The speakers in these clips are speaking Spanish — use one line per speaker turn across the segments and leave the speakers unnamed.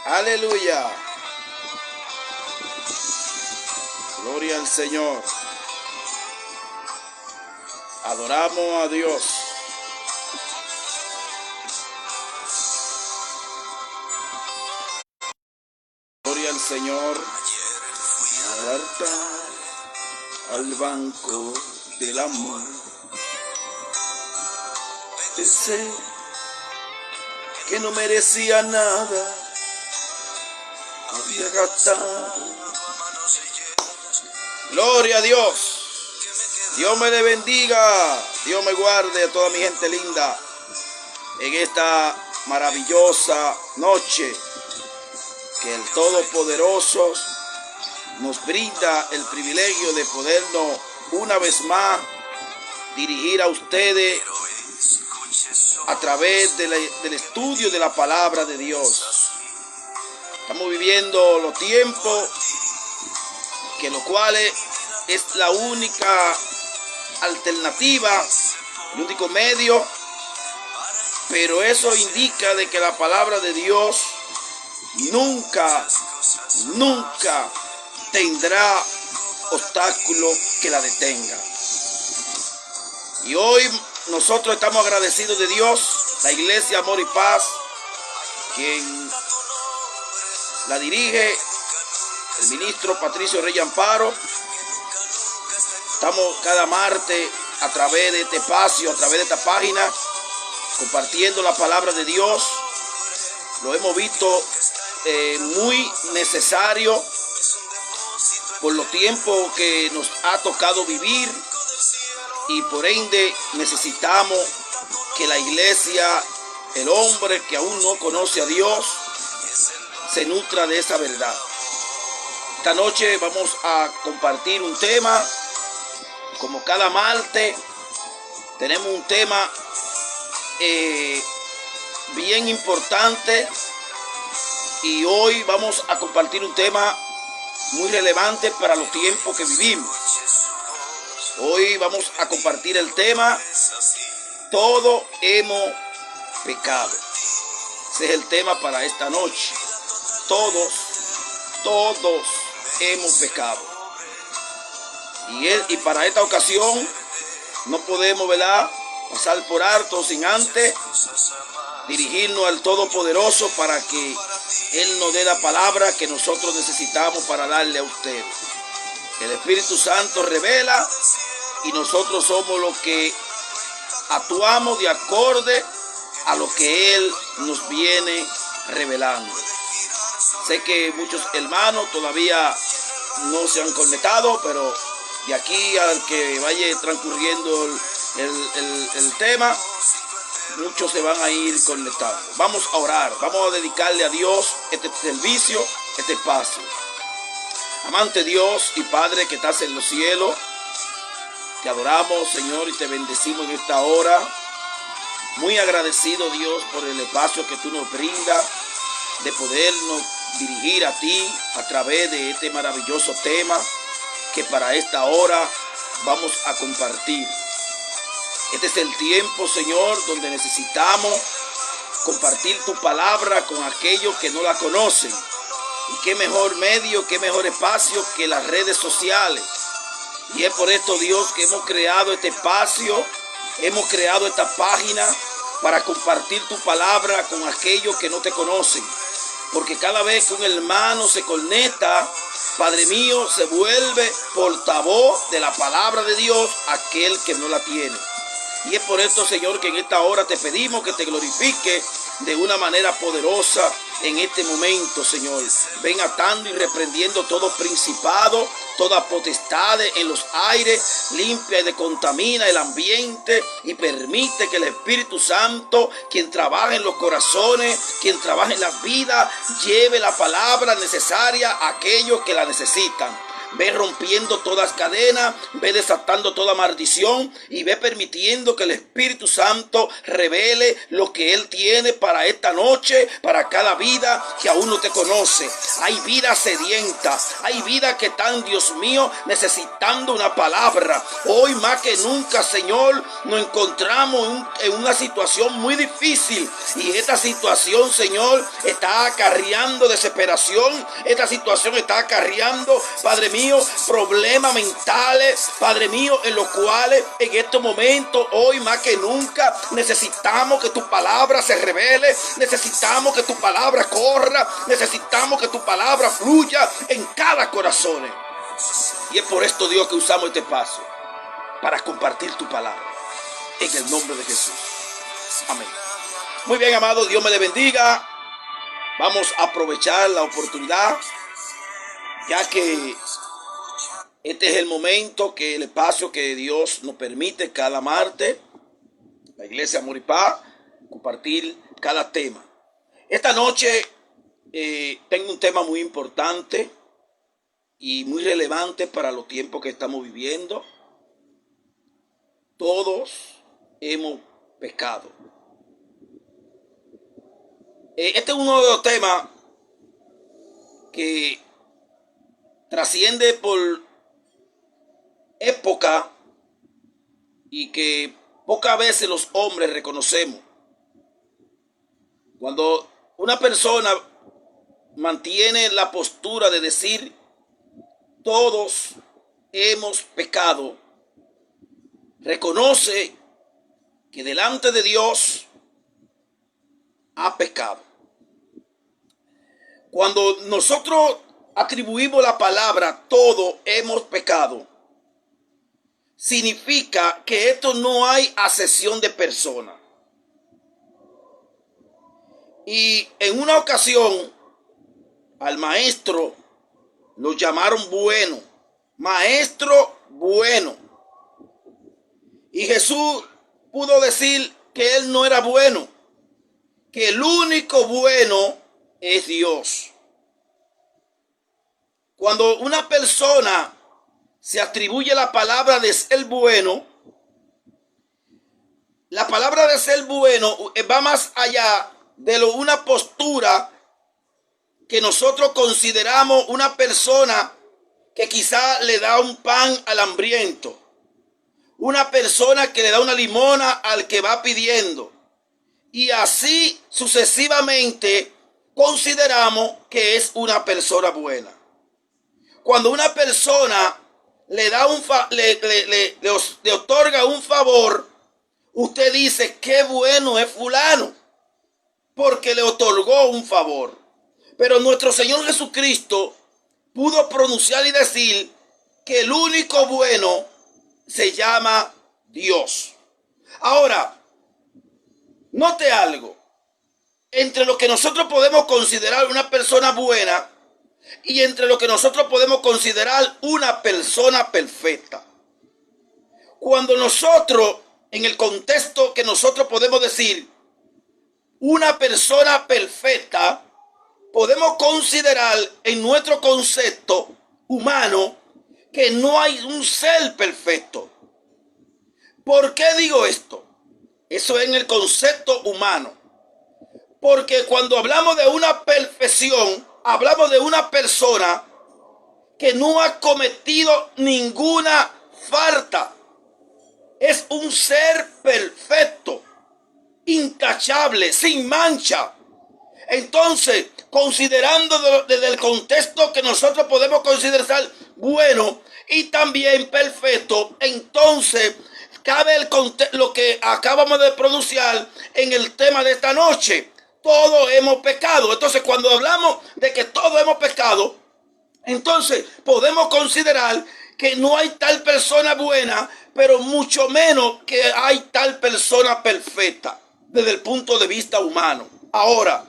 Aleluya. Gloria al Señor. Adoramos a Dios. Gloria al Señor. Al banco del amor. Pensé que no merecía nada. Había gastado. Gloria a Dios. Dios me le bendiga. Dios me guarde a toda mi gente linda en esta maravillosa noche que el Todopoderoso nos brinda el privilegio de podernos una vez más dirigir a ustedes a través del estudio de la palabra de Dios. Estamos viviendo los tiempos que los cuales es la única alternativa, el único medio, pero eso indica de que la palabra de Dios nunca tendrá obstáculo que la detenga. Y hoy nosotros estamos agradecidos de Dios, la Iglesia Amor y Paz, quien la dirige el ministro Patricio Rey Amparo. Estamos cada martes a través de este espacio, a través de esta página, compartiendo la palabra de Dios. Lo hemos visto muy necesario por los tiempos que nos ha tocado vivir, y por ende necesitamos que la iglesia, el hombre que aún no conoce a Dios, se nutra de esa verdad. Esta noche vamos a compartir un tema. Como cada martes tenemos un tema bien importante, y hoy vamos a compartir un tema muy relevante para los tiempos que vivimos. Hoy vamos a compartir el tema: todos hemos pecado. Ese es el tema para esta noche. Todos hemos pecado. Y para esta ocasión no podemos, ¿verdad?, pasar por alto sin antes dirigirnos al Todopoderoso para que Él nos dé la palabra que nosotros necesitamos para darle a ustedes. El Espíritu Santo revela y nosotros somos los que actuamos de acorde a lo que Él nos viene revelando. Sé que muchos hermanos todavía no se han conectado, pero de aquí al que vaya transcurriendo el tema, muchos se van a ir conectando. Vamos a orar, vamos a dedicarle a Dios este servicio, este espacio. Amante Dios y Padre que estás en los cielos, te adoramos, Señor, y te bendecimos en esta hora. Muy agradecido, Dios, por el espacio que tú nos brindas de podernos dirigir a ti a través de este maravilloso tema que para esta hora vamos a compartir. Este es el tiempo, Señor, donde necesitamos compartir tu palabra con aquellos que no la conocen. Y qué mejor medio, qué mejor espacio que las redes sociales. Y es por esto, Dios, que hemos creado este espacio, hemos creado esta página para compartir tu palabra con aquellos que no te conocen. Porque cada vez que un hermano se conecta, Padre mío, se vuelve portavoz de la palabra de Dios aquel que no la tiene. Y es por esto, Señor, que en esta hora te pedimos que te glorifique de una manera poderosa en este momento, Señor. Ven atando y reprendiendo todo principado, toda potestad en los aires, limpia y decontamina el ambiente y permite que el Espíritu Santo, quien trabaja en los corazones, quien trabaja en las vidas, lleve la palabra necesaria a aquellos que la necesitan. ve rompiendo todas cadenas, ve desatando toda maldición y ve permitiendo que el Espíritu Santo revele lo que Él tiene para esta noche, para cada vida que aún no te conoce. Hay vida sedienta, hay vida que están, Dios mío, necesitando una palabra. Hoy más que nunca, Señor, nos encontramos en una situación muy difícil y esta situación, Señor, está acarreando desesperación. Esta situación está acarreando, Padre mío, problemas mentales, Padre mío, en los cuales en estos momentos, hoy más que nunca, necesitamos que tu palabra se revele, necesitamos que tu palabra corra, necesitamos que tu palabra fluya en cada corazón. Y es por esto, Dios, que usamos este espacio para compartir tu palabra en el nombre de Jesús. Amén. Muy bien, amado, Dios me le bendiga. Vamos a aprovechar la oportunidad, ya que este es el momento, que el espacio que Dios nos permite cada martes, la Iglesia Amor y Paz, compartir cada tema. Esta noche tengo un tema muy importante y muy relevante para los tiempos que estamos viviendo. Todos hemos pecado. Este es uno de los temas que trasciende por época y que pocas veces los hombres reconocemos. Cuando una persona mantiene la postura de decir todos hemos pecado, reconoce que delante de Dios ha pecado. Cuando nosotros atribuimos la palabra todos hemos pecado, significa que esto no hay acepción de persona. Y en una ocasión al maestro lo llamaron bueno, maestro bueno. Y Jesús pudo decir que él no era bueno, que el único bueno es Dios. Cuando una persona se atribuye la palabra de ser bueno, la palabra de ser bueno va más allá de una postura que nosotros consideramos una persona que quizá le da un pan al hambriento, una persona que le da una limona al que va pidiendo, y así sucesivamente consideramos que es una persona buena. Cuando una persona le otorga un favor, usted dice qué bueno es fulano, porque le otorgó un favor. Pero nuestro Señor Jesucristo pudo pronunciar y decir que el único bueno se llama Dios. Ahora, note algo. Entre lo que nosotros podemos considerar una persona buena y entre lo que nosotros podemos considerar una persona perfecta. Cuando nosotros, en el contexto que nosotros podemos decir una persona perfecta, podemos considerar en nuestro concepto humano que no hay un ser perfecto. ¿Por qué digo esto? Eso es en el concepto humano. Porque cuando hablamos de una perfección, hablamos de una persona que no ha cometido ninguna falta. Es un ser perfecto, intachable, sin mancha. Entonces, considerando desde el contexto que nosotros podemos considerar bueno y también perfecto, entonces cabe lo que acabamos de pronunciar en el tema de esta noche. Todos hemos pecado. Entonces, cuando hablamos de que todos hemos pecado, entonces podemos considerar que no hay tal persona buena, pero mucho menos que hay tal persona perfecta desde el punto de vista humano. Ahora,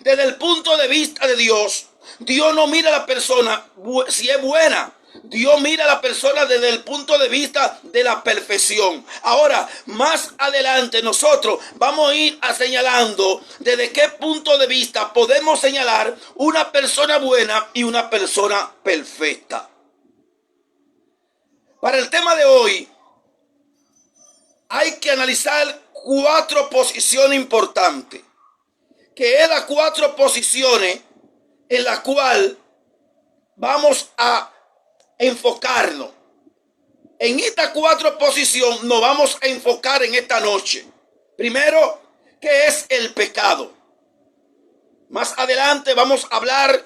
desde el punto de vista de Dios, Dios no mira a la persona si es buena. Dios mira a la persona desde el punto de vista de la perfección. Ahora, más adelante nosotros vamos a ir señalando desde qué punto de vista podemos señalar una persona buena y una persona perfecta. Para el tema de hoy hay que analizar 4 posiciones importantes, que es las 4 posiciones en las cuales vamos a enfocarnos. En estas 4 posiciones nos vamos a enfocar en esta noche. Primero, ¿qué es el pecado? Más adelante vamos a hablar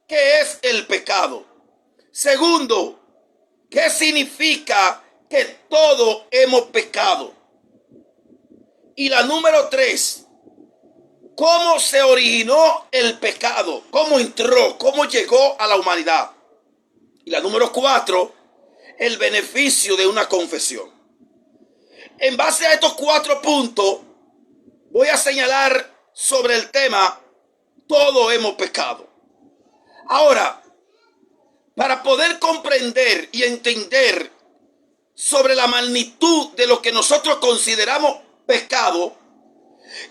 qué es el pecado. Segundo, ¿qué significa que todos hemos pecado? Y la número 3, ¿cómo se originó el pecado? ¿Cómo entró? ¿Cómo llegó a la humanidad? Y la número 4, el beneficio de una confesión. En base a estos 4 puntos, voy a señalar sobre el tema, todos hemos pecado. Ahora, para poder comprender y entender sobre la magnitud de lo que nosotros consideramos pecado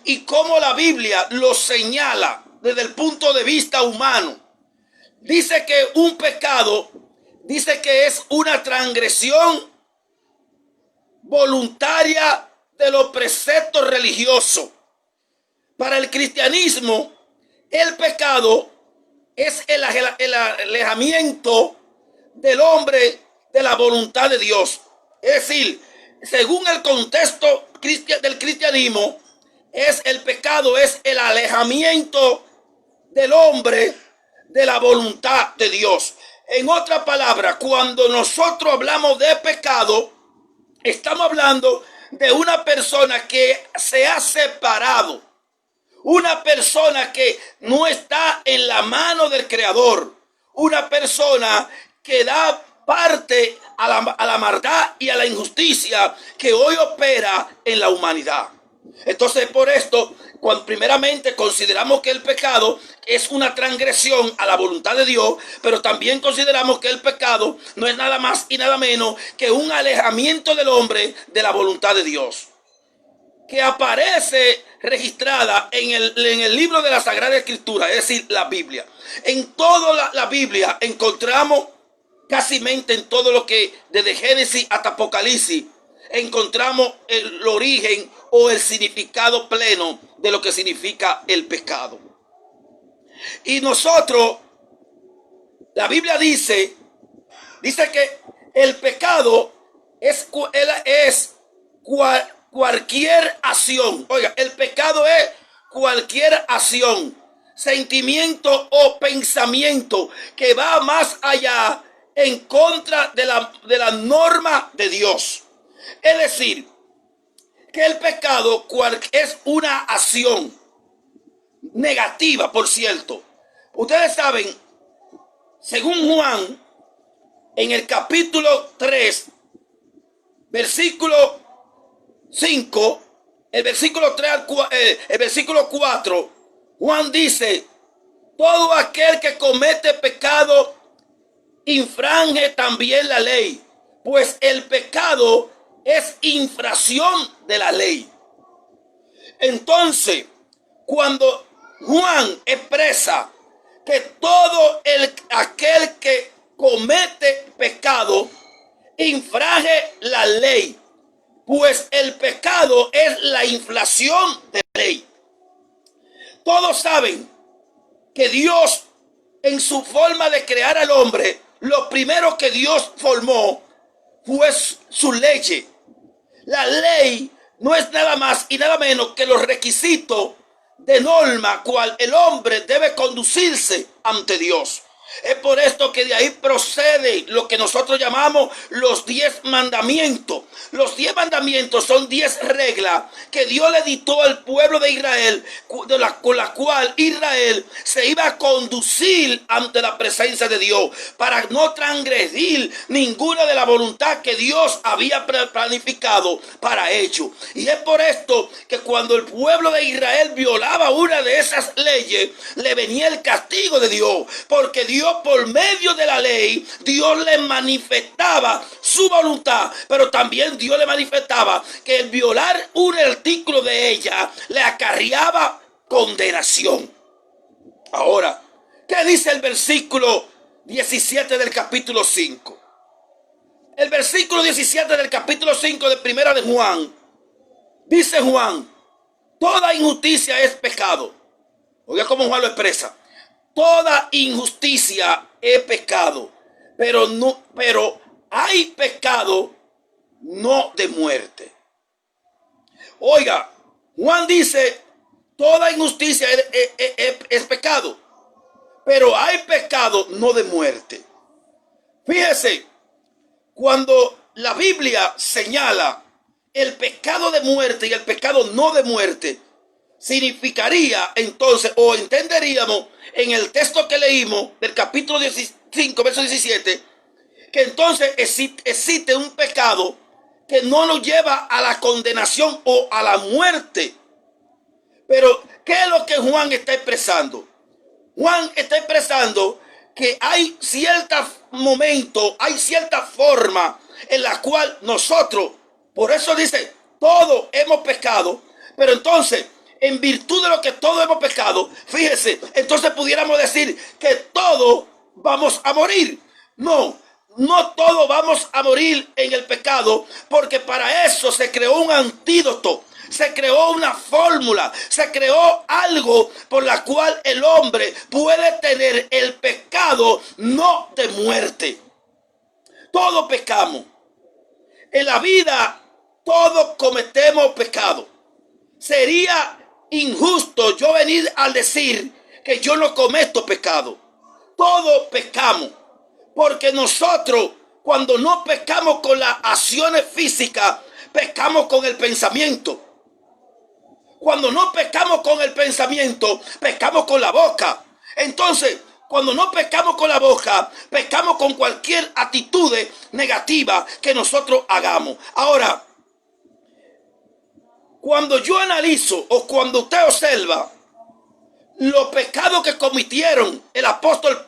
y cómo la Biblia lo señala desde el punto de vista humano, dice que un pecado, dice que es una transgresión voluntaria de los preceptos religiosos. Para el cristianismo, el pecado es el alejamiento del hombre de la voluntad de Dios. Es decir, según el contexto del cristianismo, el pecado es el alejamiento del hombre de la voluntad de Dios. En otras palabras, cuando nosotros hablamos de pecado, estamos hablando de una persona que se ha separado, una persona que no está en la mano del Creador, una persona que da parte a la maldad y a la injusticia que hoy opera en la humanidad. Entonces, por esto, cuando primeramente consideramos que el pecado es una transgresión a la voluntad de Dios, pero también consideramos que el pecado no es nada más y nada menos que un alejamiento del hombre de la voluntad de Dios, que aparece registrada en el libro de la Sagrada Escritura, es decir, la Biblia. En toda la Biblia encontramos, casi en todo lo que desde Génesis hasta Apocalipsis, encontramos el origen o el significado pleno de lo que significa el pecado. Y nosotros, la Biblia dice que el pecado es cualquier acción. Oiga, el pecado es cualquier acción, sentimiento o pensamiento que va más allá en contra de la norma de Dios. Es decir, que el pecado es una acción negativa, por cierto. Ustedes saben, según Juan, en el capítulo 3, versículo 5, el versículo 3 el versículo 4, Juan dice: todo aquel que comete pecado infringe también la ley, pues el pecado es infracción de la ley. Entonces, cuando Juan expresa que todo aquel que comete pecado infringe la ley, pues el pecado es la infracción de la ley. Todos saben que Dios, en su forma de crear al hombre, lo primero que Dios formó fue su ley. La ley no es nada más y nada menos que los requisitos de norma cual el hombre debe conducirse ante Dios. Es por esto que de ahí procede lo que nosotros llamamos los 10 mandamientos. Los 10 mandamientos son 10 reglas que Dios le dictó al pueblo de Israel, con la cual Israel se iba a conducir ante la presencia de Dios para no transgredir ninguna de la voluntad que Dios había planificado para ello. Y es por esto que cuando el pueblo de Israel violaba una de esas leyes, le venía el castigo de Dios, porque Dios, por medio de la ley, Dios le manifestaba su voluntad, pero también Dios le manifestaba que el violar un artículo de ella le acarreaba condenación. Ahora, ¿qué dice el versículo 17 del capítulo 5? El versículo 17 del capítulo 5 de Primera de Juan, dice Juan, toda injusticia es pecado. Oiga cómo Juan lo expresa. Toda injusticia es pecado, pero hay pecado no de muerte. Oiga, Juan dice, toda injusticia es pecado, pero hay pecado no de muerte. Fíjese, cuando la Biblia señala el pecado de muerte y el pecado no de muerte, significaría entonces, o entenderíamos en el texto que leímos del capítulo 5, verso 17, que entonces existe un pecado que no nos lleva a la condenación o a la muerte. Pero, ¿qué es lo que Juan está expresando? Juan está expresando que hay cierto momento, hay cierta forma en la cual nosotros, por eso dice, todos hemos pecado, pero entonces, en virtud de lo que todos hemos pecado, fíjese, entonces pudiéramos decir que todos vamos a morir. No todos vamos a morir en el pecado, porque para eso se creó un antídoto. Se creó una fórmula, se creó algo por la cual el hombre puede tener el pecado no de muerte. Todos pecamos. En la vida todos cometemos pecado. Sería injusto yo venir a decir que yo no cometo pecado. Todos pecamos. Porque nosotros, cuando no pecamos con las acciones físicas, pecamos con el pensamiento. Cuando no pecamos con el pensamiento, pecamos con la boca. Entonces, cuando no pecamos con la boca, pecamos con cualquier actitud negativa que nosotros hagamos. Ahora, cuando yo analizo o cuando usted observa los pecados que cometieron el apóstol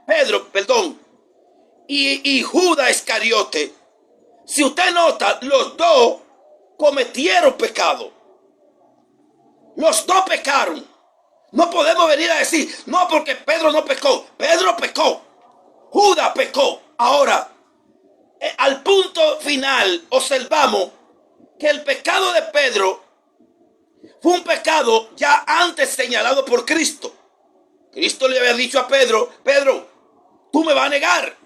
Pedro, y Judas Iscariote, si usted nota, los dos cometieron pecado. Los dos pecaron. No podemos venir a decir, no, porque Pedro no pecó. Pedro pecó. Judas pecó. Ahora, al punto final, observamos que el pecado de Pedro fue un pecado ya antes señalado por Cristo. Cristo le había dicho a Pedro, Pedro, tú me vas a negar.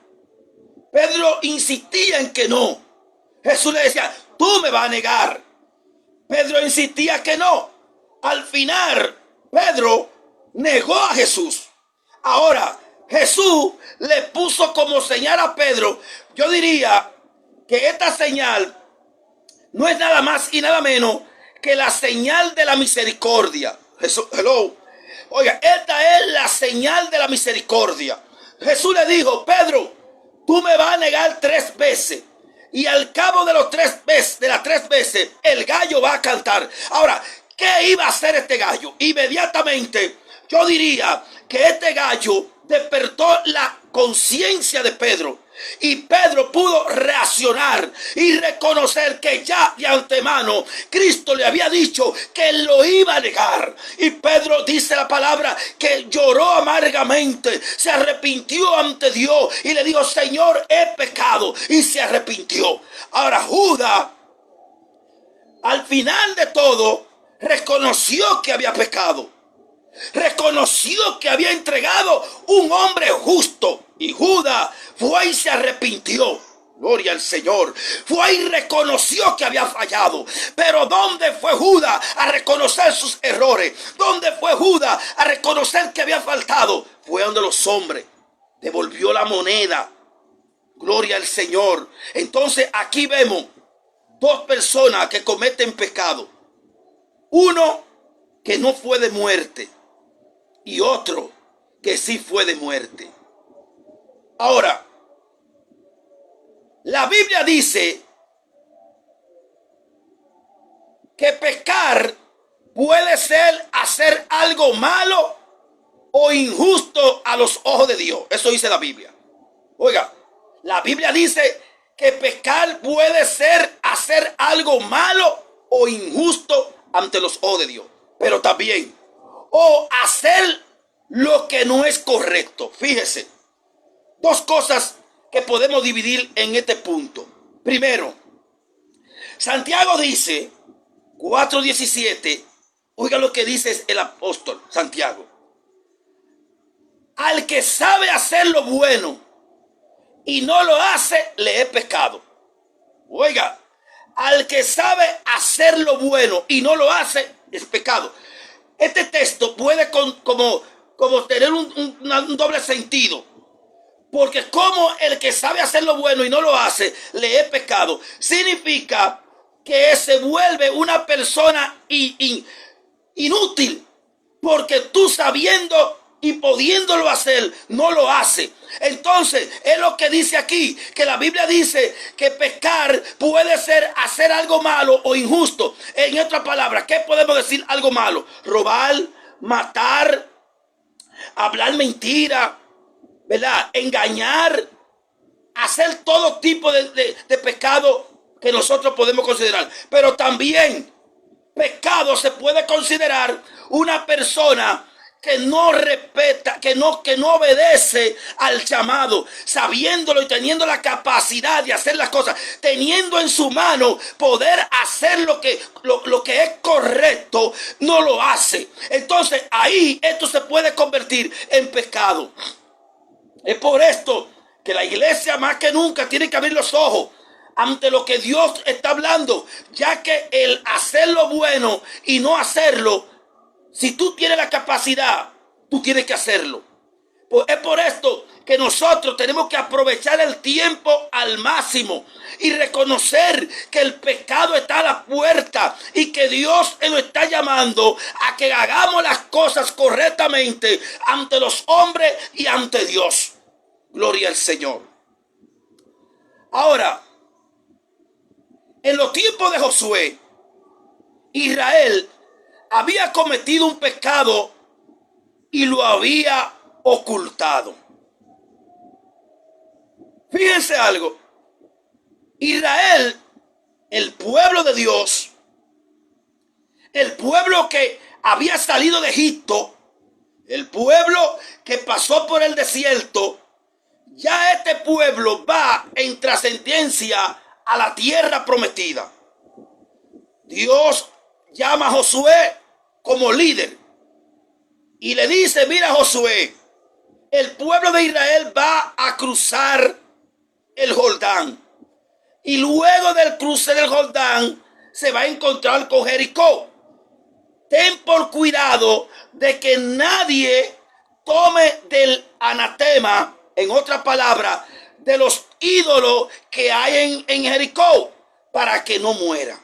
Pedro insistía en que no. Jesús le decía, tú me vas a negar. Pedro insistía que no. Al final, Pedro negó a Jesús. Ahora, Jesús le puso como señal a Pedro. Yo diría que esta señal no es nada más y nada menos que la señal de la misericordia. Jesús, hello. Oiga, esta es la señal de la misericordia. Jesús le dijo, Pedro, tú me vas a negar 3 veces. Y al cabo de las 3 veces, el gallo va a cantar. Ahora, ¿qué iba a hacer este gallo? Inmediatamente, yo diría que este gallo despertó la conciencia de Pedro. Y Pedro pudo reaccionar y reconocer que ya de antemano Cristo le había dicho que él lo iba a negar. Y Pedro, dice la palabra, que lloró amargamente, se arrepintió ante Dios y le dijo, Señor, he pecado, y se arrepintió. Ahora Judas, al final de todo, reconoció que había pecado. Reconoció que había entregado un hombre justo. Y Judas fue y se arrepintió. Gloria al Señor. Fue y reconoció que había fallado. Pero ¿dónde fue Judas a reconocer sus errores? ¿Dónde fue Judas a reconocer que había faltado? Fue donde los hombres. Devolvió la moneda. Gloria al Señor. Entonces aquí vemos 2 personas que cometen pecado. Uno que no fue de muerte. Y otro que sí fue de muerte. Ahora, la Biblia dice que pecar puede ser hacer algo malo o injusto a los ojos de Dios. Eso dice la Biblia. Oiga, la Biblia dice que pecar puede ser hacer algo malo o injusto ante los ojos de Dios. Pero también, o hacer lo que no es correcto. Fíjese, 2 cosas que podemos dividir en este punto. Primero, Santiago dice, 4:17, oiga lo que dice el apóstol Santiago. Al que sabe hacer lo bueno y no lo hace, le es pecado. Oiga, al que sabe hacer lo bueno y no lo hace, es pecado. Este texto puede como tener un doble sentido. Porque como el que sabe hacer lo bueno y no lo hace, le es pecado. Significa que se vuelve una persona inútil. Porque tú sabiendo y pudiéndolo hacer, no lo hace. Entonces, es lo que dice aquí, que la Biblia dice que pecar puede ser hacer algo malo o injusto. En otras palabras, ¿qué podemos decir algo malo? Robar, matar, hablar mentira, ¿verdad? Engañar, hacer todo tipo de pecado que nosotros podemos considerar. Pero también pecado se puede considerar una persona que no respeta, que no obedece al llamado, sabiéndolo y teniendo la capacidad de hacer las cosas, teniendo en su mano poder hacer lo que es correcto, no lo hace. Entonces ahí esto se puede convertir en pecado. Es por esto que la iglesia más que nunca tiene que abrir los ojos ante lo que Dios está hablando, ya que el hacer lo bueno y no hacerlo, si tú tienes la capacidad, tú tienes que hacerlo. Pues es por esto que nosotros tenemos que aprovechar el tiempo al máximo y reconocer que el pecado está a la puerta y que Dios nos está llamando a que hagamos las cosas correctamente ante los hombres y ante Dios. Gloria al Señor. Ahora, en los tiempos de Josué, Israel había cometido un pecado y lo había ocultado. Fíjense algo. Israel, el pueblo de Dios, el pueblo que había salido de Egipto, el pueblo que pasó por el desierto, ya este pueblo va en trascendencia a la tierra prometida. Dios llama a Josué como líder y le dice: mira, Josué, el pueblo de Israel va a cruzar el Jordán y luego del cruce del Jordán se va a encontrar con Jericó. Ten por cuidado de que nadie tome del anatema, en otras palabras, de los ídolos que hay en Jericó, para que no muera.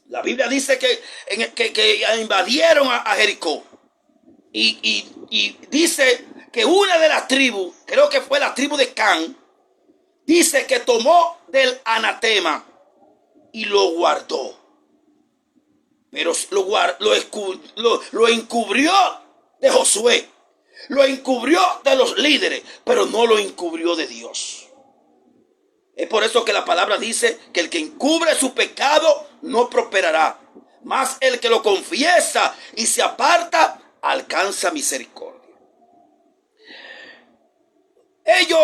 La Biblia dice que invadieron a Jericó. Y dice que una de las tribus, creo que fue la tribu de Can, dice que tomó del anatema y lo guardó. Pero lo encubrió de Josué. Lo encubrió de los líderes, pero no lo encubrió de Dios. Es por eso que la palabra dice que el que encubre su pecado no prosperará, mas el que lo confiesa y se aparta alcanza misericordia. Ellos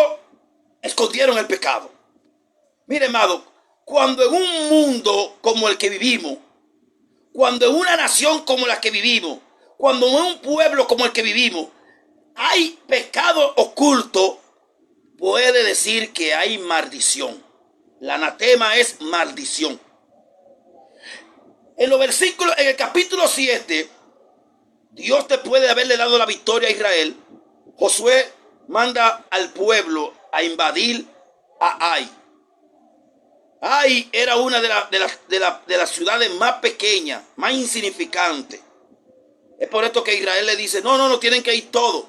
escondieron el pecado. Mire, amado, cuando en un mundo como el que vivimos, cuando en una nación como la que vivimos, cuando en un pueblo como el que vivimos, hay pecado oculto, puede decir que hay maldición. La anatema es maldición. En los versículos, en el capítulo 7, Dios, después de haberle dado la victoria a Israel, Josué manda al pueblo a invadir a Ai. Ai era una de las ciudades más pequeñas, más insignificantes. Es por esto que Israel le dice: no tienen que ir todos.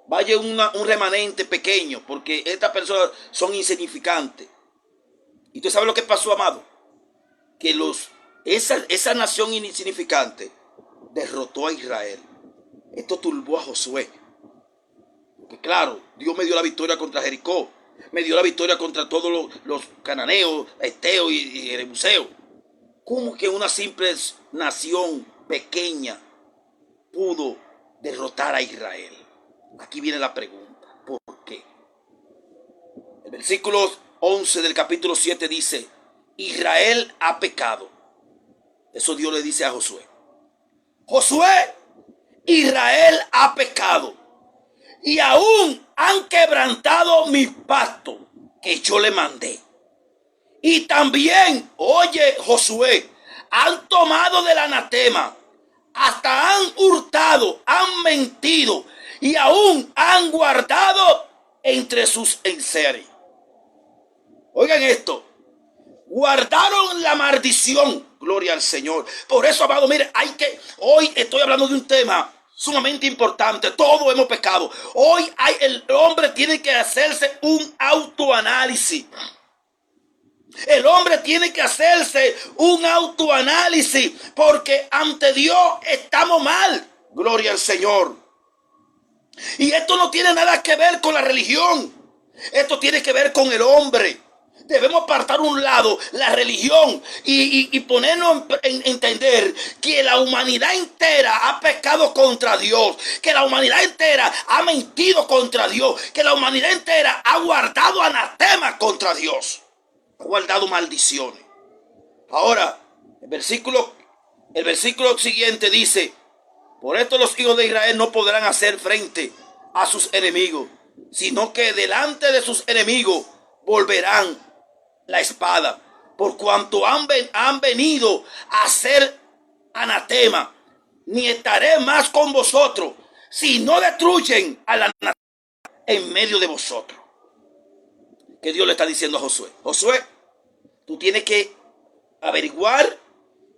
Vaya un remanente pequeño, porque estas personas son insignificantes. ¿Y usted sabe lo que pasó, amado? Que esa nación insignificante derrotó a Israel. Esto turbó a Josué. Porque claro, Dios me dio la victoria contra Jericó. Me dio la victoria contra todos los cananeos, eteos y jebuseos. ¿Cómo que una simple nación pequeña pudo derrotar a Israel? Aquí viene la pregunta: ¿por qué? El versículo 11 del capítulo 7 dice: Israel ha pecado. Eso Dios le dice a Josué. Josué, Israel ha pecado y aún han quebrantado mi pacto que yo le mandé. Y también, oye Josué, han tomado del anatema, hasta han hurtado, han mentido y aún han guardado entre sus enseres. Oigan esto, guardaron la maldición. Gloria al Señor. Por eso, amado, mire, hoy estoy hablando de un tema sumamente importante. Todos hemos pecado. Hoy el hombre tiene que hacerse un autoanálisis. El hombre tiene que hacerse un autoanálisis porque ante Dios estamos mal. Gloria al Señor. Y esto no tiene nada que ver con la religión. Esto tiene que ver con el hombre. Debemos apartar a un lado la religión y ponernos en entender que la humanidad entera ha pecado contra Dios, que la humanidad entera ha mentido contra Dios, que la humanidad entera ha guardado anatema contra Dios, ha guardado maldiciones. Ahora, el versículo siguiente dice: por esto los hijos de Israel no podrán hacer frente a sus enemigos, sino que delante de sus enemigos volverán la espada, por cuanto han venido a ser anatema. Ni estaré más con vosotros, si no destruyen al anatema en medio de vosotros. Que Dios le está diciendo a Josué: Josué, tú tienes que averiguar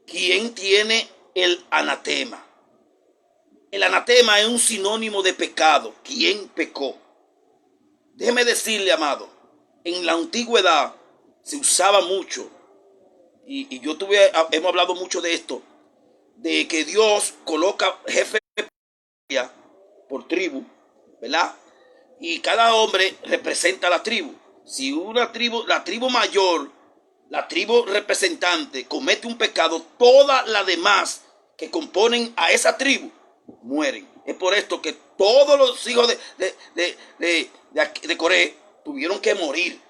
quién tiene el anatema. El anatema es un sinónimo de pecado. ¿Quién pecó? Déjeme decirle, amado, en la antigüedad se usaba mucho, y hemos hablado mucho de esto, de que Dios coloca jefe por tribu, ¿verdad? Y cada hombre representa la tribu. Si una tribu, la tribu mayor, la tribu representante, comete un pecado, todas las demás que componen a esa tribu mueren. Es por esto que todos los hijos de Coré tuvieron que morir.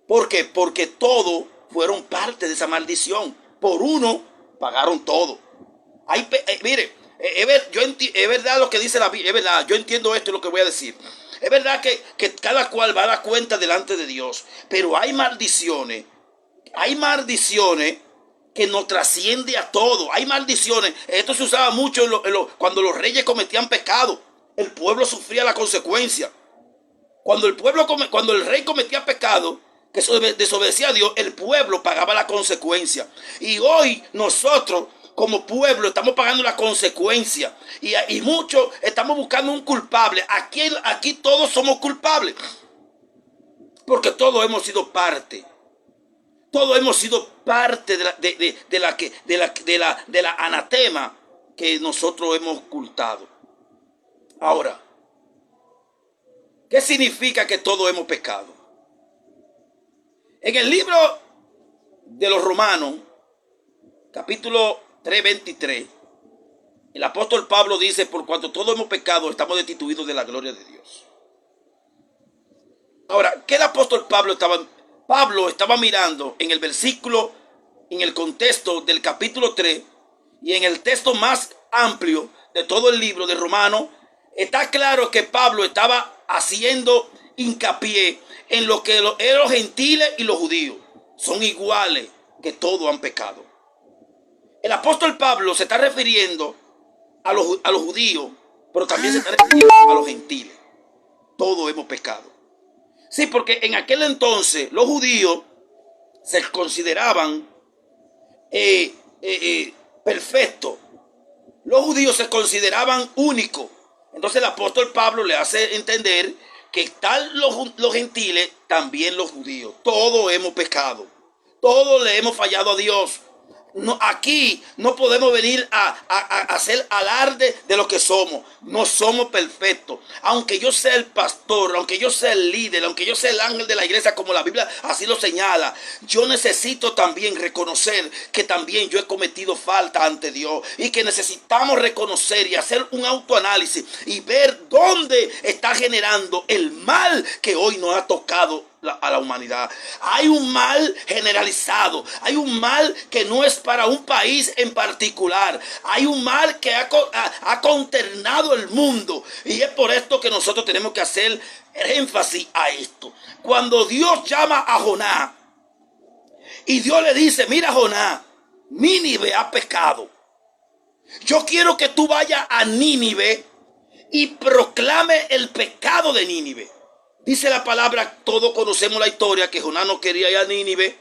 ¿Por qué? Porque todos fueron parte de esa maldición. Por uno pagaron todo. Mire, es verdad lo que dice la Biblia, es verdad, yo entiendo esto y lo que voy a decir. Es verdad que cada cual va a dar cuenta delante de Dios, pero hay maldiciones que nos trasciende a todo. Hay maldiciones. Esto se usaba mucho cuando los reyes cometían pecado. El pueblo sufría la consecuencia. Cuando el rey cometía pecado, que desobedecía a Dios, el pueblo pagaba la consecuencia. Y hoy nosotros como pueblo estamos pagando la consecuencia. Y muchos estamos buscando un culpable. Aquí todos somos culpables. Porque todos hemos sido parte. Todos hemos sido parte de la anatema que nosotros hemos ocultado. Ahora, ¿qué significa que todos hemos pecado? En el libro de los Romanos, capítulo 3:23, el apóstol Pablo dice: por cuanto todos hemos pecado, estamos destituidos de la gloria de Dios. Ahora, ¿qué el apóstol Pablo estaba mirando en el versículo, en el contexto del capítulo 3 y en el texto más amplio de todo el libro de Romanos? Está claro que Pablo estaba haciendo hincapié en lo que los gentiles y los judíos son iguales, que todos han pecado. El apóstol Pablo se está refiriendo a los judíos, pero también se está refiriendo a los gentiles. Todos hemos pecado. Sí, porque en aquel entonces los judíos se consideraban perfectos. Los judíos se consideraban únicos. Entonces el apóstol Pablo le hace entender que tal los gentiles, también los judíos. Todos hemos pecado. Todos le hemos fallado a Dios. No, aquí no podemos venir a hacer alarde de lo que somos. No somos perfectos. Aunque yo sea el pastor, aunque yo sea el líder, aunque yo sea el ángel de la iglesia, como la Biblia así lo señala, yo necesito también reconocer que también yo he cometido falta ante Dios, y que necesitamos reconocer y hacer un autoanálisis y ver dónde está generando el mal que hoy nos ha tocado a la humanidad. Hay un mal generalizado. Hay un mal que no es para un país en particular. Hay un mal que ha consternado el mundo. Y es por esto que nosotros tenemos que hacer énfasis a esto. Cuando Dios llama a Jonás y Dios le dice: mira, Jonás, Nínive ha pecado. Yo quiero que tú vayas a Nínive y proclame el pecado de Nínive. Dice la palabra, todos conocemos la historia, que Jonás no quería ir a Nínive.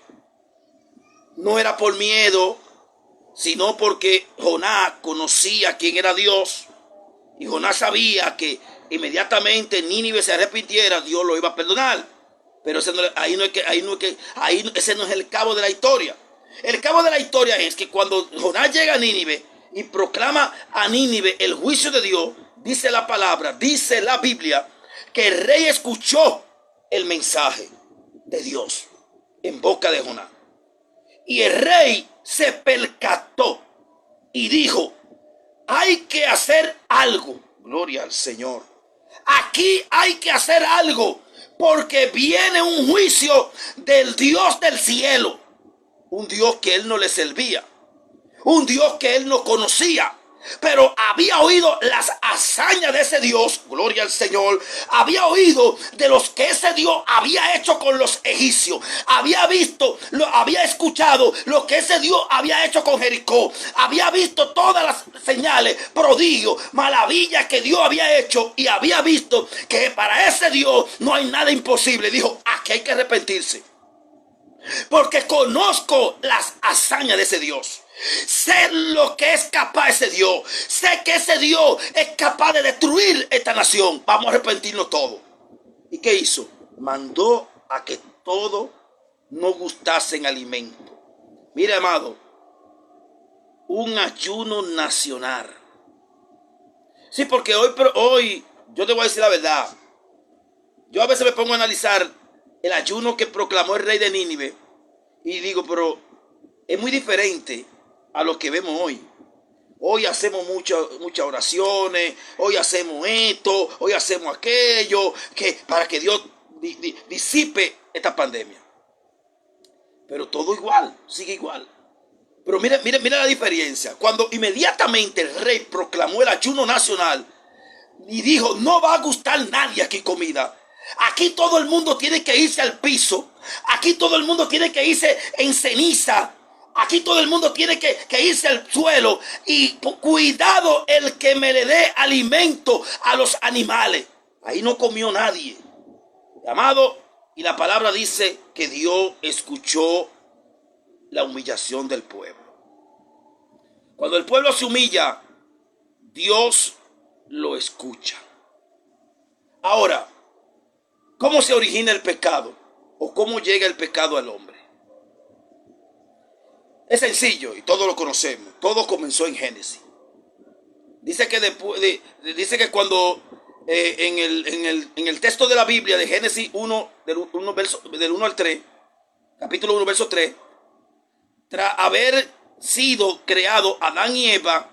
No era por miedo, sino porque Jonás conocía quién era Dios. Y Jonás sabía que inmediatamente Nínive se arrepintiera, Dios lo iba a perdonar. Pero ese no es el cabo de la historia. El cabo de la historia es que cuando Jonás llega a Nínive y proclama a Nínive el juicio de Dios, dice la palabra, dice la Biblia, que el rey escuchó el mensaje de Dios en boca de Jonás. Y el rey se percató y dijo: hay que hacer algo. Gloria al Señor. Aquí hay que hacer algo, porque viene un juicio del Dios del cielo. Un Dios que él no le servía. Un Dios que él no conocía. Pero había oído las hazañas de ese Dios, gloria al Señor. Había oído de los que ese Dios había hecho con los egipcios. Había visto, había escuchado lo que ese Dios había hecho con Jericó. Había visto todas las señales, prodigios, maravillas que Dios había hecho. Y había visto que para ese Dios no hay nada imposible. Dijo: aquí hay que arrepentirse, porque conozco las hazañas de ese Dios. Sé lo que es capaz ese Dios. Sé que ese Dios es capaz de destruir esta nación. Vamos a arrepentirnos todos. ¿Y qué hizo? Mandó a que todos no gustasen alimento. Mire, amado, un ayuno nacional. Sí, porque hoy yo te voy a decir la verdad. Yo a veces me pongo a analizar el ayuno que proclamó el rey de Nínive y digo, pero es muy diferente a lo que vemos hoy. Hoy hacemos muchas oraciones, hoy hacemos esto, hoy hacemos aquello, para que Dios disipe esta pandemia. Pero todo igual, sigue igual. Pero mira la diferencia. Cuando inmediatamente el rey proclamó el ayuno nacional y dijo: no va a gustar nadie aquí comida. Aquí todo el mundo tiene que irse al piso. Aquí todo el mundo tiene que irse en ceniza. Aquí todo el mundo tiene que irse al suelo. Y cuidado el que me le dé alimento a los animales. Ahí no comió nadie. Amado, y la palabra dice que Dios escuchó la humillación del pueblo. Cuando el pueblo se humilla, Dios lo escucha. Ahora, ¿cómo se origina el pecado? ¿O cómo llega el pecado al hombre? Es sencillo y todos lo conocemos. Todo comenzó en Génesis. Dice que cuando en el texto de la Biblia de Génesis 1, del 1 al 3, capítulo 1, verso 3, tras haber sido creado Adán y Eva,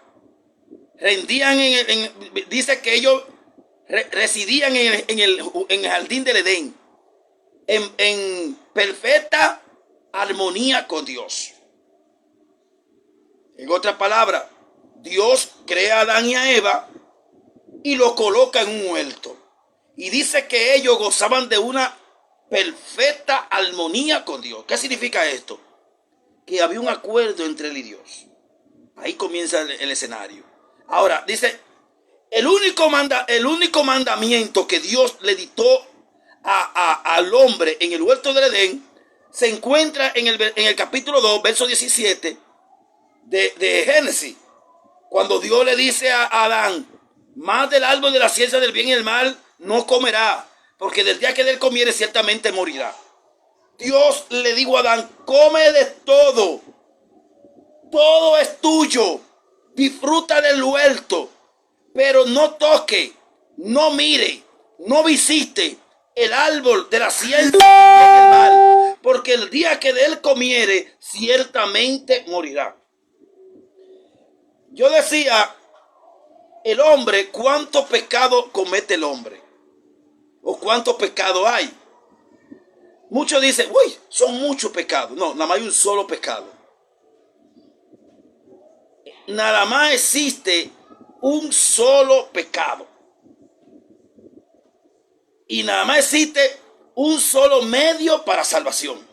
dice que ellos residían en el jardín del Edén, en perfecta armonía con Dios. En otras palabras, Dios crea a Adán y a Eva y lo coloca en un huerto. Y dice que ellos gozaban de una perfecta armonía con Dios. ¿Qué significa esto? Que había un acuerdo entre él y Dios. Ahí comienza el escenario. Ahora, dice, el único mandamiento que Dios le dictó al hombre en el huerto del Edén se encuentra en el capítulo 2, verso 17 de Génesis. Cuando Dios le dice a Adán: más del árbol de la ciencia del bien y el mal no comerá, porque del día que de él comiere ciertamente morirá. Dios le dijo a Adán: come de todo. Todo es tuyo. Disfruta del huerto. Pero no toque, no mire, no visite el árbol de la ciencia del bien y el mal, porque el día que de él comiere ciertamente morirá. Yo decía, el hombre, ¿cuánto pecado comete el hombre? ¿O cuánto pecado hay? Muchos dicen, uy, son muchos pecados. No, nada más hay un solo pecado. Nada más existe un solo pecado. Y nada más existe un solo medio para salvación.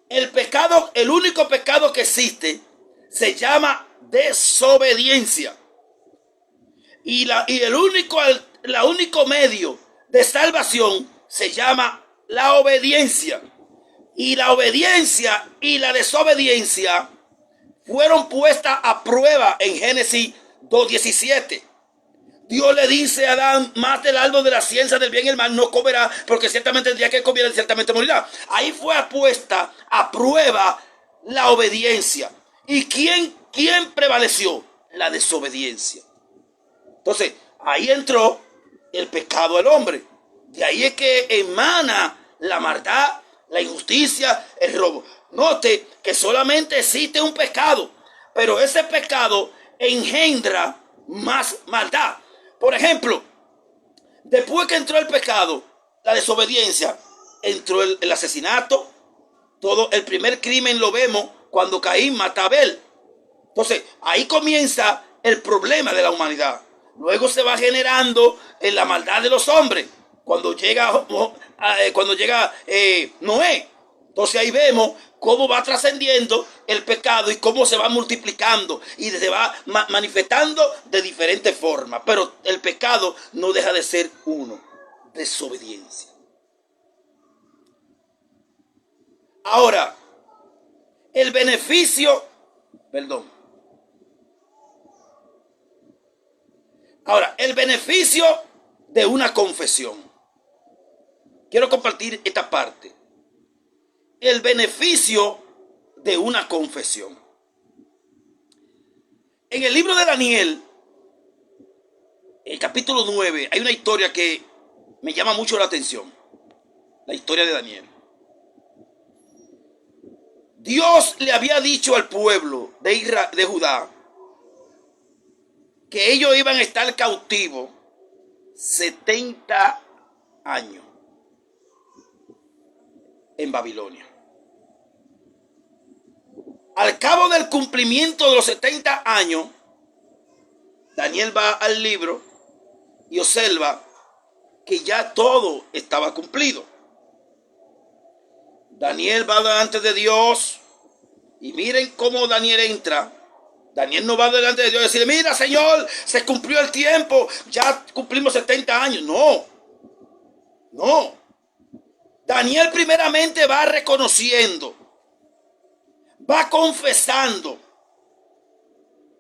El pecado, el único pecado que existe, se llama desobediencia. Y el único medio de salvación se llama la obediencia. Y la obediencia y la desobediencia fueron puestas a prueba en Génesis 2:17. Dios le dice a Adán, más del árbol de la ciencia del bien y el mal no comerá, porque ciertamente el día que comiera ciertamente morirá. Ahí fue puesta a prueba la obediencia. ¿Y quién prevaleció? La desobediencia. Entonces, ahí entró el pecado del hombre. De ahí es que emana la maldad, la injusticia, el robo. Note que solamente existe un pecado, pero ese pecado engendra más maldad. Por ejemplo, después que entró el pecado, la desobediencia, entró el asesinato. Todo el primer crimen lo vemos cuando Caín mata a Abel. Entonces, ahí comienza el problema de la humanidad. Luego se va generando en la maldad de los hombres. Cuando llega Noé. Entonces ahí vemos cómo va trascendiendo el pecado y cómo se va multiplicando y se va manifestando de diferentes formas. Pero el pecado no deja de ser uno: desobediencia. Ahora, el beneficio de una confesión. Quiero compartir esta parte. El beneficio de una confesión. En el libro de Daniel, el capítulo 9, hay una historia que me llama mucho la atención. La historia de Daniel. Dios le había dicho al pueblo de Judá que ellos iban a estar cautivos 70 años en Babilonia. Al cabo del cumplimiento de los 70 años, Daniel va al libro y observa que ya todo estaba cumplido. Daniel va delante de Dios y miren cómo Daniel entra. Daniel no va delante de Dios y decirle, mira, Señor, se cumplió el tiempo, ya cumplimos 70 años. No. Daniel primeramente va reconociendo, va confesando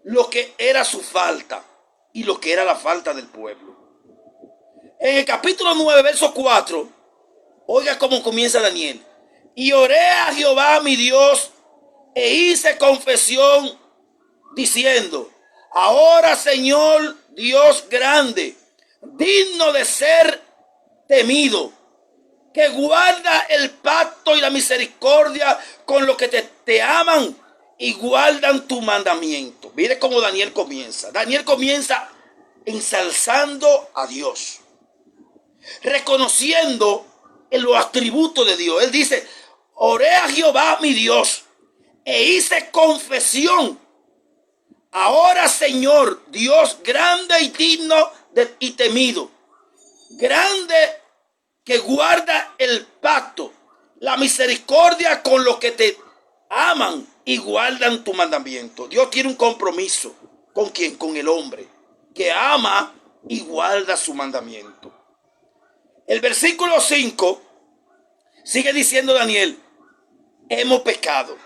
lo que era su falta y lo que era la falta del pueblo. En el capítulo 9, verso 4, oiga cómo comienza Daniel. Y oré a Jehová mi Dios e hice confesión diciendo, ahora Señor Dios grande, digno de ser temido, que guarda el pacto y la misericordia con los que te aman y guardan tu mandamiento. Mire cómo Daniel comienza. Daniel comienza ensalzando a Dios, reconociendo los atributos de Dios. Él dice, oré a Jehová mi Dios e hice confesión. Ahora Señor Dios grande y digno y temido, grande que guarda el pacto, la misericordia con los que te aman y guardan tu mandamiento. Dios tiene un compromiso. ¿Con quién? Con el hombre que ama y guarda su mandamiento. El versículo 5 sigue diciendo Daniel, hemos pecado.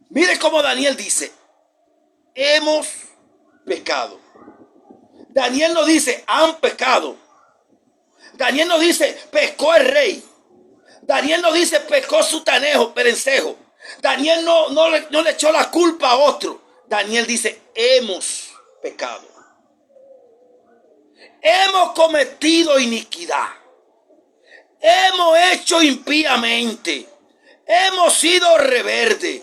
Mire cómo Daniel dice, hemos pecado. Daniel no dice, han pecado. Daniel no dice, pecó el rey. Daniel no dice, pecó Sutanejo, Perencejo. Daniel no le echó la culpa a otro. Daniel dice, hemos pecado. Hemos cometido iniquidad. Hemos hecho impíamente. Hemos sido rebeldes.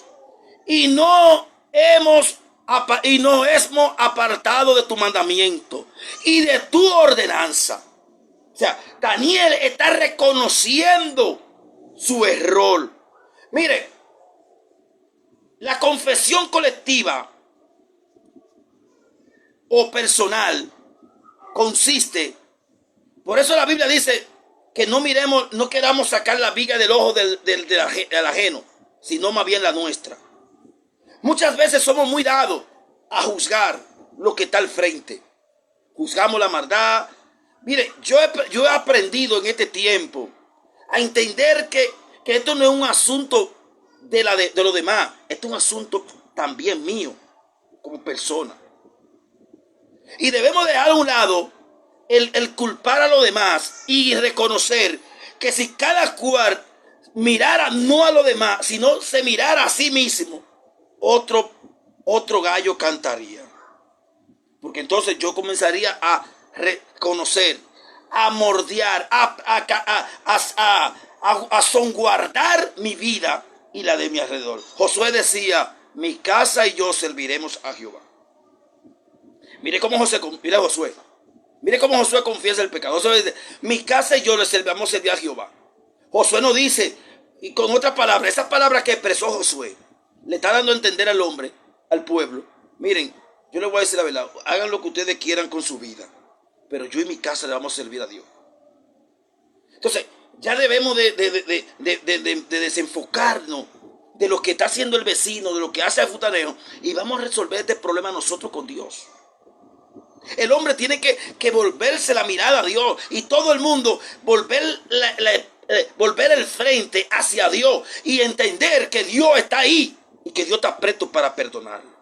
Y no hemos apartado de tu mandamiento y de tu ordenanza. O sea, Daniel está reconociendo su error. Mire, la confesión colectiva o personal consiste, por eso la Biblia dice que no miremos, no queramos sacar la viga del ojo del ajeno, sino más bien la nuestra. Muchas veces somos muy dados a juzgar lo que está al frente. Juzgamos la maldad. Mire, yo he aprendido en este tiempo a entender que esto no es un asunto de los demás. Esto es un asunto también mío, como persona. Y debemos dejar a un lado el culpar a los demás y reconocer que si cada cual mirara no a los demás, sino se mirara a sí mismo, otro gallo cantaría. Porque entonces yo comenzaría a reconocer, a mordear, a songuardar mi vida y la de mi alrededor. Josué decía, mi casa y yo serviremos a Jehová. Mire cómo Josué confiesa el pecado. Josué dice, mi casa y yo le vamos a servir a Jehová. Josué no dice, y con otra palabra, esa palabra que expresó Josué, le está dando a entender al hombre, al pueblo, miren, yo les voy a decir la verdad, hagan lo que ustedes quieran con su vida, pero yo y mi casa le vamos a servir a Dios. Entonces, ya debemos de desenfocarnos de lo que está haciendo el vecino, de lo que hace el futaneo, y vamos a resolver este problema nosotros con Dios. El hombre tiene que volverse la mirada a Dios y todo el mundo volver el frente hacia Dios y entender que Dios está ahí y que Dios está presto para perdonarlo.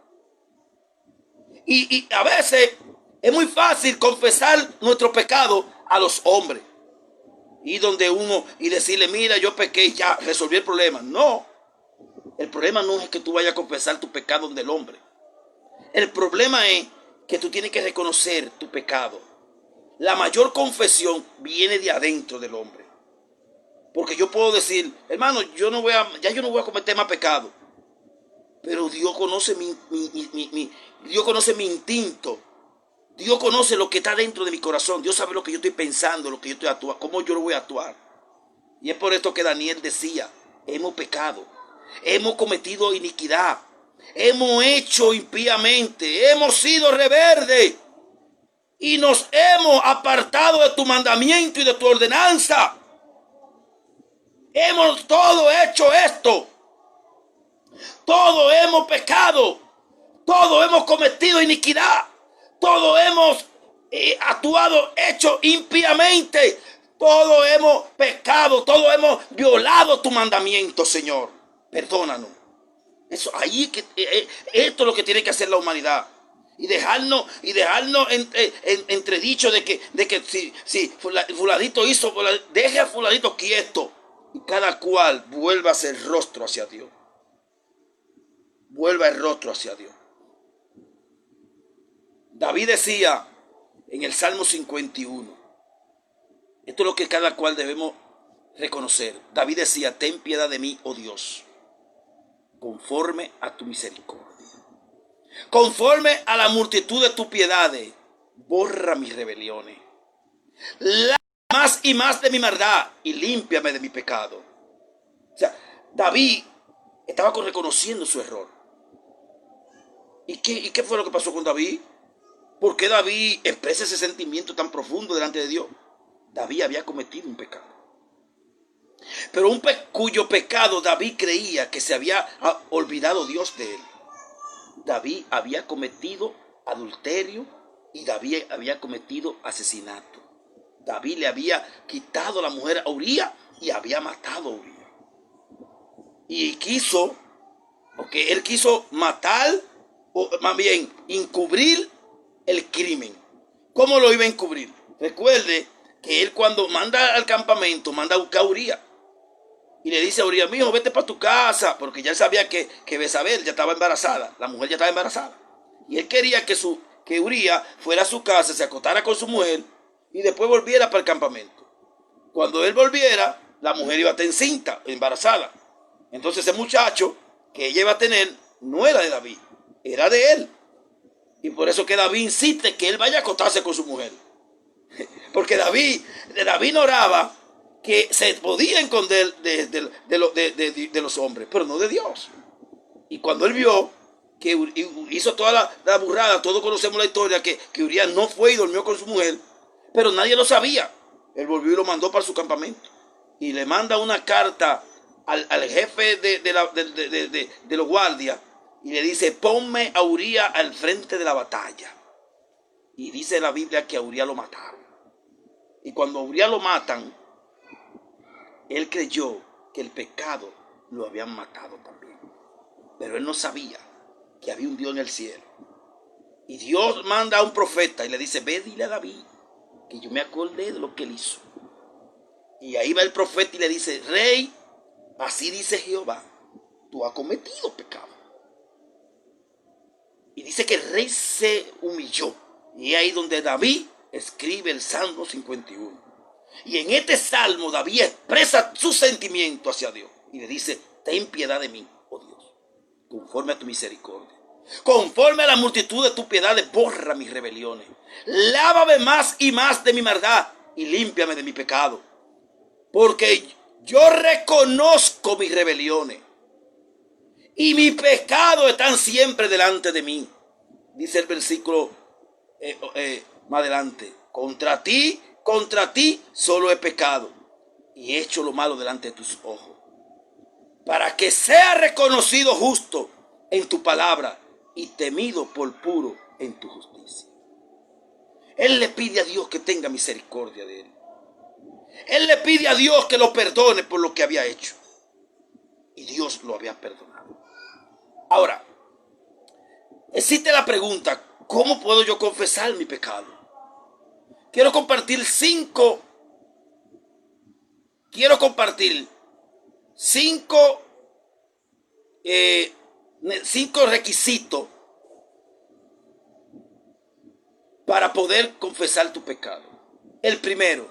Y a veces es muy fácil confesar nuestro pecado a los hombres y donde uno y decirle, mira, yo pequé y ya resolví el problema. No, el problema no es que tú vayas a confesar tu pecado donde el hombre. El problema es que tú tienes que reconocer tu pecado. La mayor confesión viene de adentro del hombre. Porque yo puedo decir, hermano, yo no voy a cometer más pecado. Pero Dios conoce Dios conoce mi instinto. Dios conoce lo que está dentro de mi corazón. Dios sabe lo que yo estoy pensando, lo que yo estoy actuando, cómo yo lo voy a actuar. Y es por esto que Daniel decía, hemos pecado, hemos cometido iniquidad, hemos hecho impíamente, hemos sido rebeldes y nos hemos apartado de tu mandamiento y de tu ordenanza. Hemos todo hecho esto. Todo hemos pecado. Todo hemos cometido iniquidad. Todo hemos actuado, hecho impíamente. Todo hemos pecado. Todo hemos violado tu mandamiento, Señor. Perdónanos. Esto es lo que tiene que hacer la humanidad. Y dejarnos entredicho de que si fulanito hizo, deje a fulanito quieto. Y cada cual vuelva a hacer rostro hacia Dios. Vuelva el rostro hacia Dios. David decía en el Salmo 51. Esto es lo que cada cual debemos reconocer. David decía, ten piedad de mí, oh Dios, conforme a tu misericordia. Conforme a la multitud de tus piedades, borra mis rebeliones. Lava más y más de mi maldad y límpiame de mi pecado. O sea, David estaba reconociendo su error. ¿Y qué fue lo que pasó con David? ¿Por qué David expresa ese sentimiento tan profundo delante de Dios? David había cometido un pecado. Pero cuyo pecado David creía que se había olvidado Dios de él. David había cometido adulterio y David había cometido asesinato. David le había quitado la mujer a Uría y había matado a Uría. Y él quiso matar, o más bien encubrir el crimen. ¿Cómo lo iba a encubrir? Recuerde que él cuando manda al campamento, manda a buscar a Uría. Y le dice a Uría, mijo, vete para tu casa. Porque ya él sabía que Betsabé ya estaba embarazada. La mujer ya estaba embarazada. Y él quería que Uría fuera a su casa, se acostara con su mujer y después volviera para el campamento. Cuando él volviera, la mujer iba a estar encinta, embarazada. Entonces ese muchacho que ella iba a tener no era de David, era de él. Y por eso que David insiste que él vaya a acostarse con su mujer. Porque David no oraba que se podía esconder de los hombres, pero no de Dios. Y cuando él vio que hizo toda la burrada, todos conocemos la historia, que Urías no fue y durmió con su mujer, pero nadie lo sabía. Él volvió y lo mandó para su campamento. Y le manda una carta al jefe de los guardias y le dice: ponme a Urías al frente de la batalla. Y dice la Biblia que a Urías lo mataron. Y cuando a Urías lo matan, él creyó que el pecado lo habían matado también. Pero él no sabía que había un Dios en el cielo. Y Dios manda a un profeta y le dice: ve, dile a David que yo me acordé de lo que él hizo. Y ahí va el profeta y le dice: rey, así dice Jehová, tú has cometido pecado. Y dice que el rey se humilló. Y es ahí donde David escribe el Salmo 51. Y en este salmo David expresa su sentimiento hacia Dios. Y le dice: ten piedad de mí, oh Dios, conforme a tu misericordia. Conforme a la multitud de tu piedades, borra mis rebeliones. Lávame más y más de mi maldad y límpiame de mi pecado. Porque yo reconozco mis rebeliones y mis pecados están siempre delante de mí. Dice el versículo más adelante: contra ti solo he pecado y he hecho lo malo delante de tus ojos, para que sea reconocido justo en tu palabra y temido por puro en tu justicia. Él le pide a Dios que tenga misericordia de él. Él le pide a Dios que lo perdone por lo que había hecho. Y Dios lo había perdonado. Ahora, existe la pregunta: ¿cómo puedo yo confesar mi pecado? Quiero compartir cinco requisitos para poder confesar tu pecado. El primero: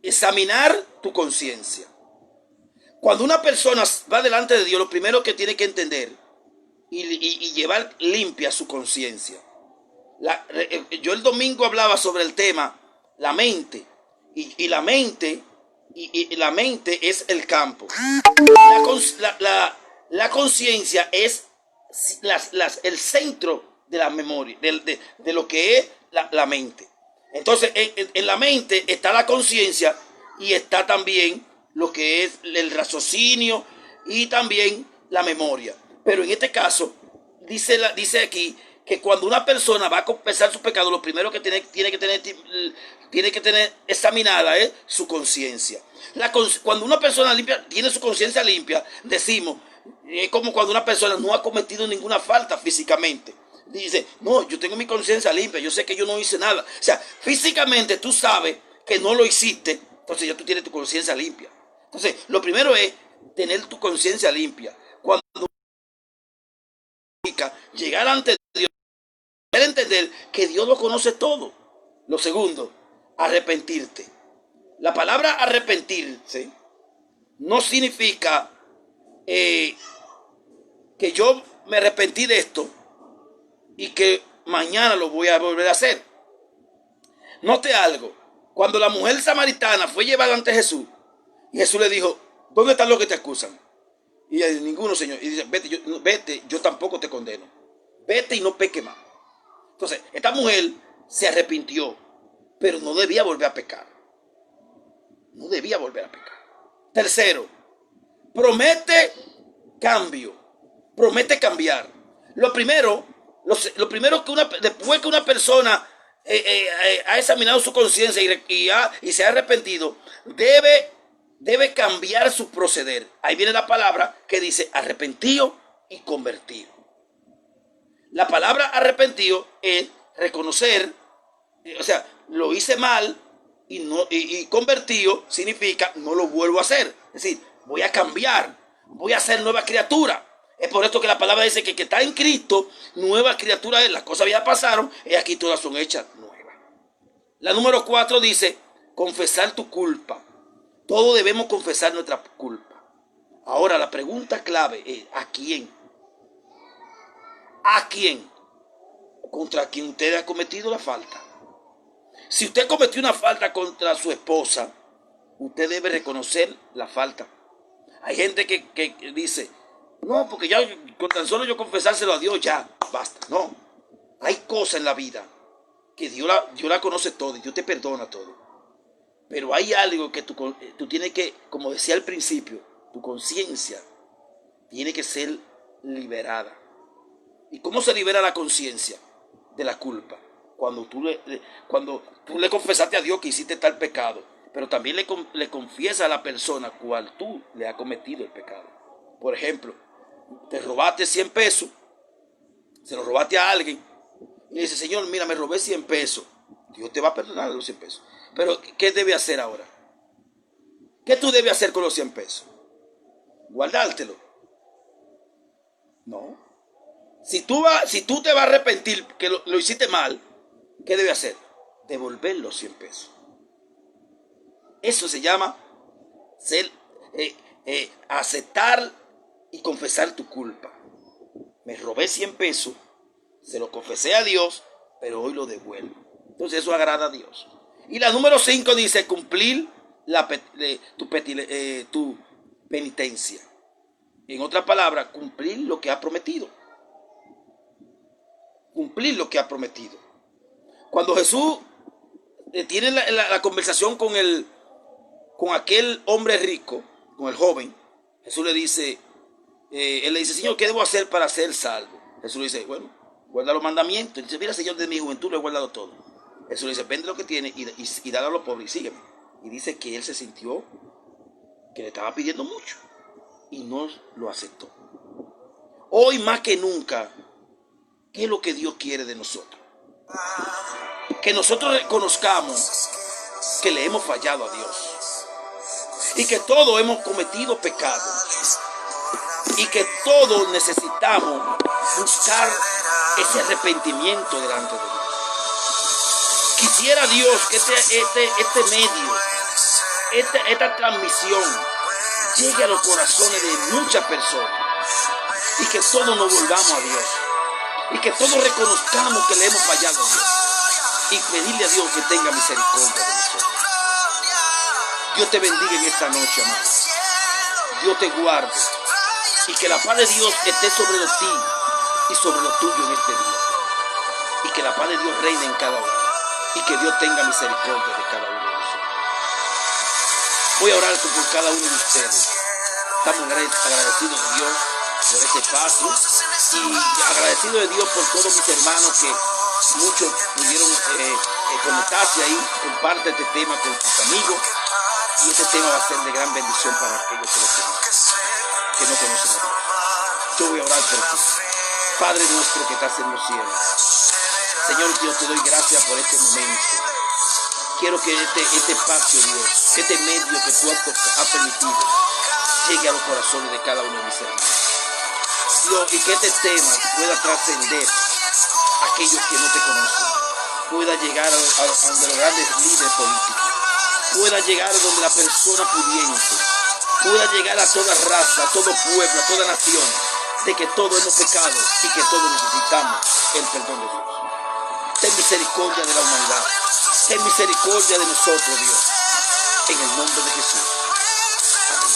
examinar tu conciencia. Cuando una persona va delante de Dios, lo primero que tiene que entender y llevar limpia su conciencia. Yo el domingo hablaba sobre el tema la mente. Y la mente es el campo. La conciencia es el centro de la memoria, de lo que es la mente. Entonces, en la mente está la conciencia y está también lo que es el raciocinio y también la memoria. Pero en este caso, dice aquí que cuando una persona va a confesar su pecado, lo primero que tiene que tener examinada es su conciencia. Cuando una persona tiene su conciencia limpia, decimos, es como cuando una persona no ha cometido ninguna falta físicamente. Dice: no, yo tengo mi conciencia limpia, yo sé que yo no hice nada. O sea, físicamente tú sabes que no lo hiciste, entonces ya tú tienes tu conciencia limpia. Entonces, lo primero es tener tu conciencia limpia. Cuando llegar ante Dios, entender que Dios lo conoce todo. Lo segundo, arrepentirte. La palabra arrepentirse no significa que yo me arrepentí de esto y que mañana lo voy a volver a hacer. Note algo: cuando la mujer samaritana fue llevada ante Jesús y Jesús le dijo: ¿dónde están los que te acusan? Y ella dice: ninguno, Señor. Y dice: vete, yo tampoco te condeno. Vete y no peque más. Entonces, esta mujer se arrepintió, pero no debía volver a pecar. No debía volver a pecar. Tercero, promete cambio. Promete cambiar. Lo primero que después que una persona ha examinado su conciencia y se ha arrepentido, debe cambiar su proceder. Ahí viene la palabra que dice arrepentido y convertido. La palabra arrepentido es reconocer, o sea, lo hice mal, y convertido significa no lo vuelvo a hacer. Es decir, voy a cambiar, voy a ser nueva criatura. Es por esto que la palabra dice que está en Cristo, nueva criatura es. Las cosas ya pasaron y aquí todas son hechas nuevas. La número 4 dice confesar tu culpa. Todos debemos confesar nuestra culpa. Ahora la pregunta clave es: ¿a quién? ¿A quién? Contra quien usted ha cometido la falta. Si usted cometió una falta contra su esposa, usted debe reconocer la falta. Hay gente que dice, no, porque ya con tan solo yo confesárselo a Dios, ya, basta. No, hay cosas en la vida que Dios la conoce todo y Dios te perdona todo. Pero hay algo que tú tienes que, como decía al principio, tu conciencia tiene que ser liberada. ¿Y cómo se libera la conciencia de la culpa? Cuando tú le confesaste a Dios que hiciste tal pecado, pero también le confiesa a la persona cual tú le has cometido el pecado. Por ejemplo, te robaste 100 pesos, se lo robaste a alguien, y dice, Señor, mira, me robé 100 pesos. Dios te va a perdonar los 100 pesos. Pero, ¿qué debe hacer ahora? ¿Qué tú debes hacer con los 100 pesos? ¿Guardártelo? No. Si tú te vas a arrepentir que lo hiciste mal, ¿qué debe hacer? Devolver los 100 pesos. Eso se llama aceptar y confesar tu culpa. Me robé 100 pesos, se lo confesé a Dios, pero hoy lo devuelvo. Entonces eso agrada a Dios. Y la número 5 dice cumplir tu penitencia. En otras palabras, cumplir lo que ha prometido. Cumplir lo que ha prometido. Cuando Jesús tiene la conversación con aquel hombre rico, con el joven, Jesús le dice, él le dice, Señor, ¿qué debo hacer para ser salvo? Jesús le dice, bueno, guarda los mandamientos. Y dice, mira, Señor, de mi juventud lo he guardado todo. Jesús le dice, vende lo que tiene y dale a los pobres y sígueme. Y dice que él se sintió que le estaba pidiendo mucho y no lo aceptó. Hoy más que nunca, ¿qué es lo que Dios quiere de nosotros? Que nosotros reconozcamos que le hemos fallado a Dios y que todos hemos cometido pecado y que todos necesitamos buscar ese arrepentimiento delante de Dios. Quisiera Dios que este medio, esta transmisión llegue a los corazones de muchas personas y que todos nos volvamos a Dios y que todos reconozcamos que le hemos fallado a Dios y pedirle a Dios que tenga misericordia de nosotros. Dios te bendiga en esta noche, amado. Dios te guarde y que la paz de Dios esté sobre ti y sobre lo tuyo en este día y que la paz de Dios reine en cada uno y que Dios tenga misericordia de cada uno de nosotros. Voy a orar por cada uno de ustedes. Estamos agradecidos de Dios por este espacio y agradecidos de Dios por todos mis hermanos que muchos pudieron conectarse ahí. Comparte este tema con tus amigos y este tema va a ser de gran bendición para aquellos que lo conocen, que no conocen a Dios. Yo voy a orar por ti. Padre nuestro que estás en los cielos, Señor, yo te doy gracias por este momento. Quiero que este espacio, Dios, este medio que tú has permitido, llegue a los corazones de cada uno de mis hermanos. Dios, y que este tema pueda trascender a aquellos que no te conocen, pueda llegar a donde los grandes líderes políticos, pueda llegar a donde la persona pudiente, pueda llegar a toda raza, a todo pueblo, a toda nación, de que todos hemos pecado y que todos necesitamos el perdón de Dios. Ten misericordia de la humanidad. Ten misericordia de nosotros, Dios. En el nombre de Jesús. Amén.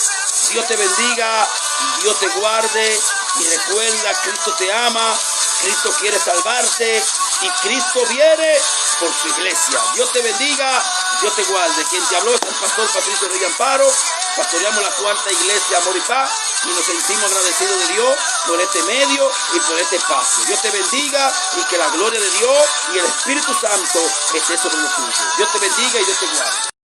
Dios te bendiga y Dios te guarde. Y recuerda, Cristo te ama, Cristo quiere salvarte y Cristo viene por su iglesia. Dios te bendiga, Dios te guarde. Quien te habló es el pastor Patricio Rey Amparo. Pastoreamos la cuarta iglesia Amor y Paz y nos sentimos agradecidos de Dios por este medio y por este espacio. Dios te bendiga y que la gloria de Dios y el Espíritu Santo esté sobre nosotros. Dios te bendiga y Dios te guarde.